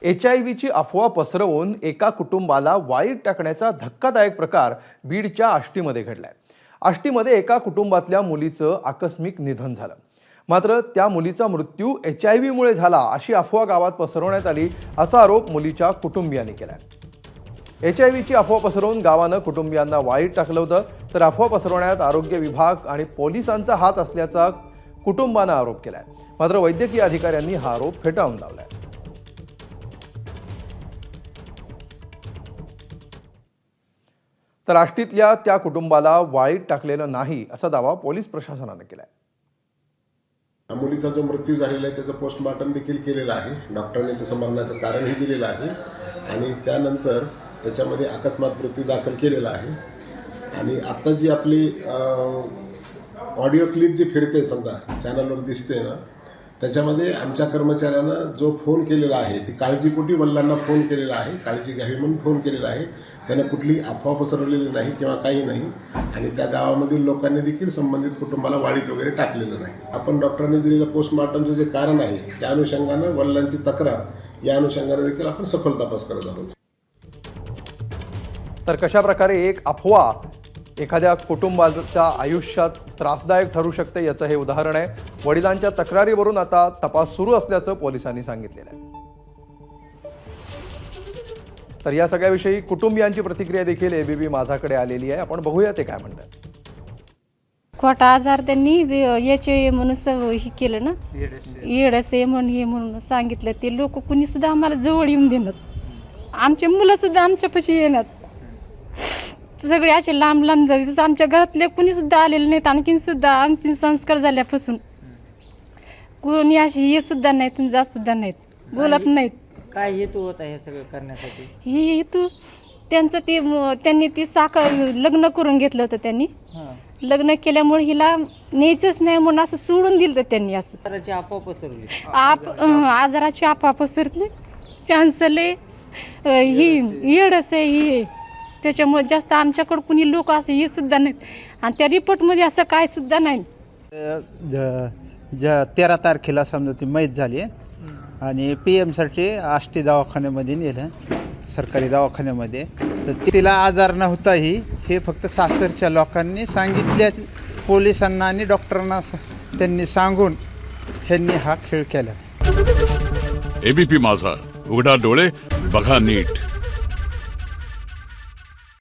HIV ची अफवा पसरवून एका कुटुंबाला वाळीत टाकण्याचा धक्कादायक प्रकार बीडच्या आष्टीमध्ये घडलाय। आष्टीमध्ये एका कुटुंबातल्या मुलीचं आकस्मिक निधन झालं। मात्र त्या मुलीचा मृत्यू HIV मुळे झाला अशी अफवा गावात पसरवण्यात आली असा आरोप मुलीच्या कुटुंबियांनी केलाय। HIV ची अफवा पसरवून गावानं कुटुंबियांना वाळीत टाकलं होतं, तर अफवा पसरवण्यात आरोग्य विभाग आणि पोलिसांचा हात असल्याचा कुटुंबानं आरोप केलाय। मात्र वैद्यकीय अधिकाऱ्यांनी हा आरोप फेटाळून लावलाय। तर आष्टीतल्या त्या कुटुंबाला वाळीत टाकलेलं नाही असा दावा पोलीस प्रशासनाने केलाय। मुलीचा जो मृत्यू झालेला आहे त्याचं पोस्टमॉर्टम देखील केलेलं आहे। डॉक्टरने त्याचं मरणाचं कारणही दिलेलं आहे आणि त्यानंतर त्याच्यामध्ये अकस्मात मृत्यू दाखल केलेला आहे। आणि आत्ता जी आपली ऑडिओ क्लिप जी फिरते समजा चॅनलवर दिसते ना, त्याच्यामध्ये आमच्या कर्मचाऱ्यानं जो फोन केलेला आहे ती काळजीपोटी वडिलांना फोन केलेला आहे, काळजी घ्यावी म्हणून फोन केलेला आहे। त्यानं कुठली अफवा पसरवलेली नाही किंवा काही नाही आणि त्या गावामधील लोकांनी देखील संबंधित कुटुंबाला वाळीत वगैरे टाकलेलं नाही। आपण डॉक्टरांनी दिलेलं पोस्टमॉर्टमचं जे कारण आहे त्या अनुषंगानं वडिलांची तक्रार या अनुषंगानं देखील आपण सखोल तपास करत आहोत। तर कशा प्रकारे एक अफवा एखाद्या कुटुंबाच्या आयुष्यात त्रासदायक ठरू शकते याचं हे उदाहरण आहे। वडिलांच्या तक्रारीवरून आता तपास सुरू असल्याचं पोलिसांनी सांगितलेलं आहे। तर या सगळ्याविषयी कुटुंबियांची प्रतिक्रिया देखील एबीपी माझाकडे आलेली आहे। आपण बघूया ते काय म्हणतात। खोटा आजार त्यांनी याचे म्हणून हे केलं ना, एडस आहे म्हणून हे म्हणून सांगितलं। ते लोक कुणी सुद्धा आम्हाला जवळ येऊन देणार, आमचे मुलं सुद्धा आमच्यापाशी येणार, सगळे असे लांब लांब जाते। आमच्या घरातले कुणी सुद्धा आलेले नाहीत, आणखीन सुद्धा आमचे संस्कार झाल्यापासून कोणी असे ये सुद्धा नाहीत, जात सुद्धा नाहीत, बोलत नाहीत। काय हेतू होता हे सगळं करण्यासाठी? हे हेतू त्यांचं ते त्यांनी ती लग्न करून घेतलं होतं। त्यांनी लग्न केल्यामुळे हिला न्यायचंच नाही म्हणून असं सोडून दिलं त्यांनी। असं आजाराची अफवा पसरवली, आजाराची अफवा पसरली, कॅन्सर आहे, ही एडस आहे, ही त्याच्यामुळे जास्त आमच्याकडं कुणी लोक असं हे सुद्धा नाहीत आणि त्या रिपोर्टमध्ये असं काय सुद्धा नाही। 13 तारखेला समजा ती मैत झाली आणि PM साठी आष्टी दवाखान्यामध्ये नेलं, सरकारी दवाखान्यामध्ये। तर तिला आजार नव्हता हे फक्त सासरच्या लोकांनी सांगितल्या, पोलिसांना आणि डॉक्टरांना त्यांनी सांगून ह्यांनी हा खेळ केला। एबीपी माझा, उघडा डोळे बघा नीट।